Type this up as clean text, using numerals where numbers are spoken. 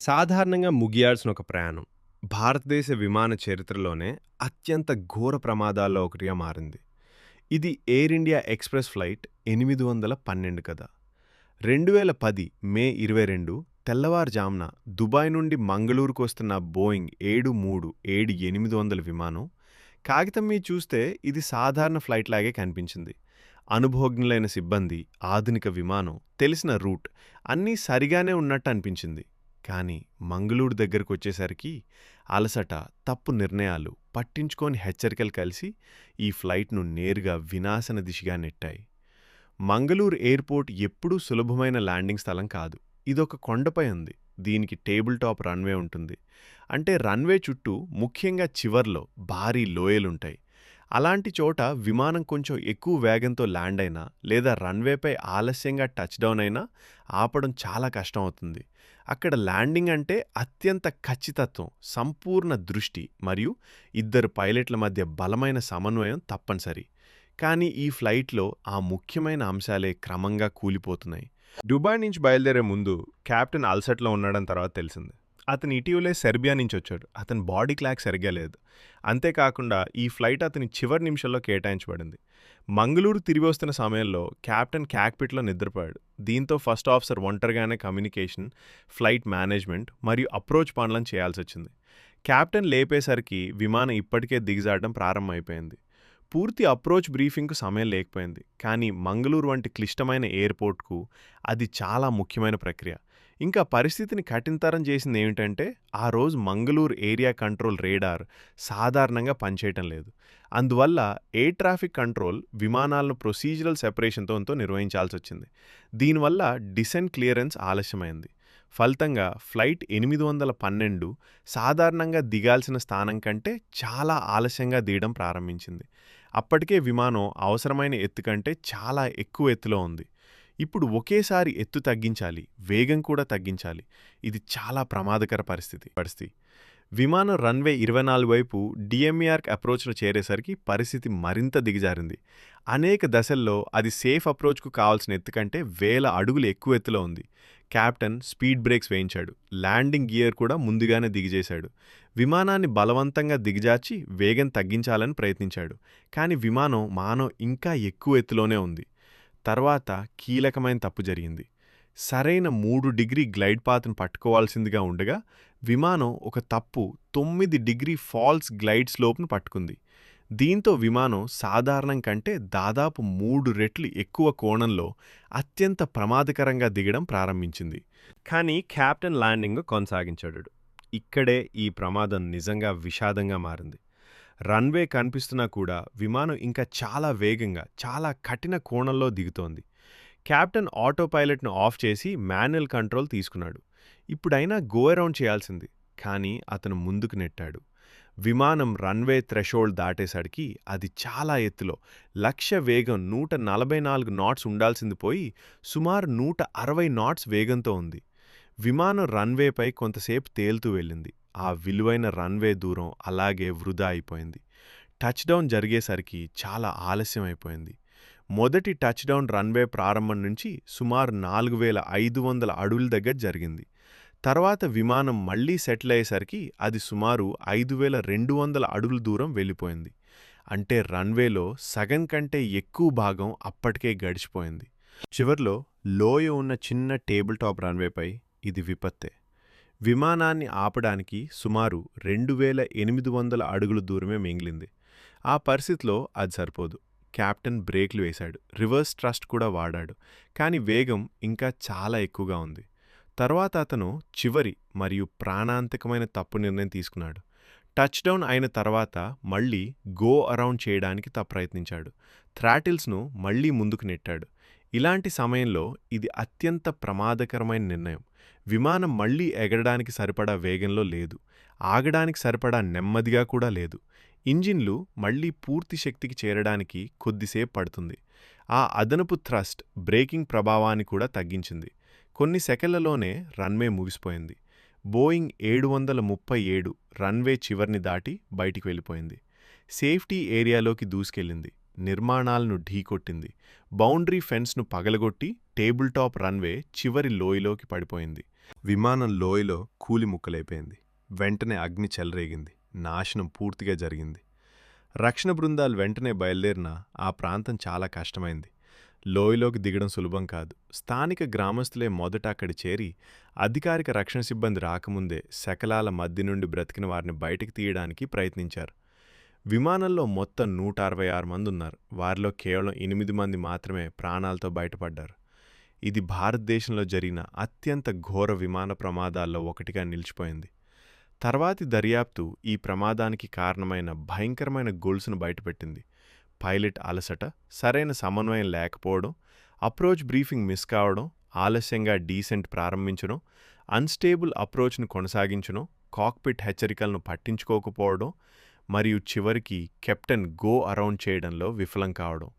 సాధారణంగా ముగియాల్సిన ఒక ప్రయాణం భారతదేశ విమాన చరిత్రలోనే అత్యంత ఘోర ప్రమాదాల్లో ఒకటిగా మారింది. ఇది ఎయిర్ ఇండియా ఎక్స్‌ప్రెస్ ఫ్లైట్ 812 కదా! 2010 మే 22 తెల్లవారుజామున దుబాయ్ నుండి మంగళూరుకొస్తున్న బోయింగ్ 73-7800 విమానం కాగితం మీద చూస్తే ఇది సాధారణ ఫ్లైట్ లాగే కనిపించింది. అనుభవజ్ఞులైన సిబ్బంది, ఆధునిక విమానం, తెలిసిన రూట్ అన్నీ సరిగానే ఉన్నట్టు అనిపించింది. కానీ మంగళూరు దగ్గరకొచ్చేసరికి అలసట, తప్పు నిర్ణయాలు, పట్టించుకోని హెచ్చరికలు కలిసి ఈ ఫ్లైట్‌ను నేరుగా వినాశన దిశగా నెట్టాయి. మంగళూరు ఎయిర్‌పోర్ట్ ఎప్పుడూ సులభమైన ల్యాండింగ్ స్థలం కాదు. ఇదొక కొండపై ఉంది. దీనికి టేబుల్ టాప్ రన్‌వే ఉంటుంది. అంటే రన్‌వే చుట్టూ, ముఖ్యంగా చివర్లో భారీ లోయలుంటాయి. అలాంటి చోట విమానం కొంచెం ఎక్కువ వేగంతో ల్యాండ్ అయినా లేదా రన్‌వేపై ఆలస్యంగా టచ్ డౌన్ అయినా ఆపడం చాలా కష్టం అవుతుంది. అక్కడ ల్యాండింగ్ అంటే అత్యంత ఖచ్చితత్వం, సంపూర్ణ దృష్టి మరియు ఇద్దరు పైలట్ల మధ్య బలమైన సమన్వయం తప్పనిసరి. కానీ ఈ ఫ్లైట్‌లో ఆ ముఖ్యమైన అంశాలే క్రమంగా కూలిపోతున్నాయి. దుబాయ్ నుంచి బయలుదేరే ముందు కెప్టెన్ అలసటలో ఉన్నాడని తర్వాత తెలిసింది. అతను ఇటీవలే సెర్బియా నుంచి వచ్చాడు. అతని బాడీ క్లాక్ సరిగ్గా లేదు. అంతేకాకుండా ఈ ఫ్లైట్ అతని చివరి నిమిషంలో కేటాయించబడింది. మంగళూరు తిరిగి వస్తున్న సమయంలో కెప్టెన్ కాక్పిట్‌లో నిద్రపోయాడు. దీంతో ఫస్ట్ ఆఫీసర్ ఒంటరిగానే కమ్యూనికేషన్, ఫ్లైట్ మేనేజ్మెంట్ మరియు అప్రోచ్ పనులను చేయాల్సొచ్చింది. కెప్టెన్ లేపేసరికి విమానం ఇప్పటికే దిగజారడం ప్రారంభమైపోయింది. పూర్తి అప్రోచ్ బ్రీఫింగ్‌కు సమయం లేకపోయింది. కానీ మంగళూరు వంటి క్లిష్టమైన ఎయిర్‌పోర్ట్‌కు అది చాలా ముఖ్యమైన ప్రక్రియ. ఇంకా పరిస్థితిని కఠినతరం చేసిందేమిటంటే, ఆ రోజు మంగళూరు ఏరియా కంట్రోల్ రేడార్ సాధారణంగా పనిచేయటం లేదు. అందువల్ల ఎయిర్ ట్రాఫిక్ కంట్రోల్ విమానాలను ప్రొసీజరల్ సెపరేషన్‌తో నిర్వహించాల్సొచ్చింది. దీనివల్ల డిసెంట్ క్లియరెన్స్ ఆలస్యమైంది. ఫలితంగా ఫ్లైట్ 812 సాధారణంగా దిగాల్సిన స్థానం కంటే చాలా ఆలస్యంగా దిగడం ప్రారంభించింది. అప్పటికే విమానం అవసరమైన ఎత్తు కంటే చాలా ఎక్కువ ఎత్తులో ఉంది. ఇప్పుడు ఒకేసారి ఎత్తు తగ్గించాలి, వేగం కూడా తగ్గించాలి. ఇది చాలా ప్రమాదకర పరిస్థితి. విమానం రన్‌వే 24 వైపు డీఎంఈఆర్‌కి అప్రోచ్‌లో చేరేసరికి పరిస్థితి మరింత దిగజారింది. అనేక దశల్లో అది సేఫ్ అప్రోచ్‌కు కావాల్సిన ఎత్తు కంటే వేల అడుగులు ఎక్కువ ఎత్తులో ఉంది. కెప్టెన్ స్పీడ్ బ్రేక్స్ వేయించాడు. ల్యాండింగ్ గియర్ కూడా ముందుగానే దిగజేశాడు. విమానాన్ని బలవంతంగా దిగజార్చి వేగం తగ్గించాలని ప్రయత్నించాడు. కానీ విమానం ఇంకా ఎక్కువ ఎత్తులోనే ఉంది. తర్వాత కీలకమైన తప్పు జరిగింది. సరైన 3 డిగ్రీ గ్లైడ్ పాత్‌ను పట్టుకోవాల్సిందిగా ఉండగా, విమానం ఒక తప్పు 9 డిగ్రీ ఫాల్స్ గ్లైడ్ స్లోప్‌ను పట్టుకుంది. దీంతో విమానం సాధారణం కంటే దాదాపు 3 రెట్లు ఎక్కువ కోణంలో అత్యంత ప్రమాదకరంగా దిగడం ప్రారంభించింది. కానీ కెప్టెన్ ల్యాండింగ్ కొనసాగించాడు. ఇక్కడే ఈ ప్రమాదం నిజంగా విషాదంగా మారింది. రన్‌వే కనిపిస్తున్నా కూడా విమానం ఇంకా చాలా వేగంగా, చాలా కఠిన కోణంలో దిగుతోంది. కెప్టెన్ ఆటో పైలట్‌ను ఆఫ్ చేసి మాన్యువల్ కంట్రోల్ తీసుకున్నాడు. ఇప్పుడైనా గో అరౌండ్ చేయాల్సింది. కానీ అతను ముందుకు నెట్టాడు. విమానం రన్‌వే థ్రెషోల్డ్ దాటేసరికి అది చాలా ఎత్తులో, లక్ష్య వేగం 144 నాట్స్ ఉండాల్సింది పోయి సుమారు 160 నాట్స్ వేగంతో ఉంది. విమానం రన్‌వేపై కొంతసేపు తేలుతూ వెళ్ళింది. ఆ విలువైన రన్‌వే దూరం అలాగే వృధా అయిపోయింది. టచ్ డౌన్ జరిగేసరికి చాలా ఆలస్యం అయిపోయింది. మొదటి టచ్ డౌన్ రన్‌వే ప్రారంభం నుంచి సుమారు 4500 అడుగుల దగ్గర జరిగింది. తర్వాత విమానం మళ్లీ సెటిల్ అయ్యేసరికి అది సుమారు 5200 అడుగుల దూరం వెళ్ళిపోయింది. అంటే రన్‌వేలో సగం కంటే ఎక్కువ భాగం అప్పటికే గడిచిపోయింది. చివర్లో లోయ ఉన్న చిన్న టేబుల్ టాప్ రన్‌వేపై ఇది విపత్తే. విమానాన్ని ఆపడానికి సుమారు 2800 అడుగుల దూరమే మిగిలింది. ఆ పరిస్థితిలో అది సరిపోదు. కెప్టెన్ బ్రేక్లు వేశాడు, రివర్స్ థ్రస్ట్ కూడా వాడాడు. కానీ వేగం ఇంకా చాలా ఎక్కువగా ఉంది. తర్వాత అతను చివరి మరియు ప్రాణాంతకమైన తప్పు నిర్ణయం తీసుకున్నాడు. టచ్ డౌన్ అయిన తర్వాత మళ్లీ గో అరౌండ్ చేయడానికి ప్రయత్నించాడు. థ్రాటిల్స్ను మళ్లీ ముందుకు నెట్టాడు. ఇలాంటి సమయంలో ఇది అత్యంత ప్రమాదకరమైన నిర్ణయం. విమానం మళ్లీ ఎగరడానికి సరిపడా వేగంలో లేదు. ఆగడానికి సరిపడా నెమ్మదిగా కూడా లేదు. ఇంజిన్లు మళ్లీ పూర్తి శక్తికి చేరడానికి కొద్దిసేపు పడుతుంది. ఆ అదనపు థ్రస్ట్ బ్రేకింగ్ ప్రభావాన్ని కూడా తగ్గించింది. కొన్ని సెకన్లలోనే రన్‌వే ముగిసిపోయింది. బోయింగ్ 737 రన్‌వే చివర్ని దాటి బయటికి వెళ్ళిపోయింది. సేఫ్టీ ఏరియాలోకి దూసుకెళ్లింది. నిర్మాణాలను ఢీకొట్టింది. బౌండరీ ఫెన్స్ను పగలగొట్టి టేబుల్ టాప్ రన్‌వే చివరి లోయలోకి పడిపోయింది. విమానం లోయలో కూలి ముక్కలైపోయింది. వెంటనే అగ్ని చెలరేగింది. నాశనం పూర్తిగా జరిగింది. రక్షణ బృందాలు వెంటనే బయలుదేరినా ఆ ప్రాంతం చాలా కష్టమైంది. లోయలోకి దిగడం సులభం కాదు. స్థానిక గ్రామస్తులే మొదట అక్కడి చేరి అధికారిక రక్షణ సిబ్బంది రాకముందే శకలాల మధ్య నుండి బ్రతికిన వారిని బయటికి తీయడానికి ప్రయత్నించారు. విమానంలో మొత్తం 166 మంది ఉన్నారు. వారిలో కేవలం 8 మంది మాత్రమే ప్రాణాలతో బయటపడ్డారు. ఇది భారతదేశంలో జరిగిన అత్యంత ఘోర విమాన ప్రమాదాల్లో ఒకటిగా నిలిచిపోయింది. తర్వాతి దర్యాప్తు ఈ ప్రమాదానికి కారణమైన భయంకరమైన గొలుసును బయటపెట్టింది. పైలట్ అలసట, సరైన సమన్వయం లేకపోవడం, అప్రోచ్ బ్రీఫింగ్ మిస్ కావడం, ఆలస్యంగా డీసెంట్ ప్రారంభించడం, అన్స్టేబుల్ అప్రోచ్ను కొనసాగించడం, కాక్పిట్ హెచ్చరికలను పట్టించుకోకపోవడం మరియు చివరికి కెప్టెన్ గో అరౌండ్ చేయడంలో విఫలం కావడం.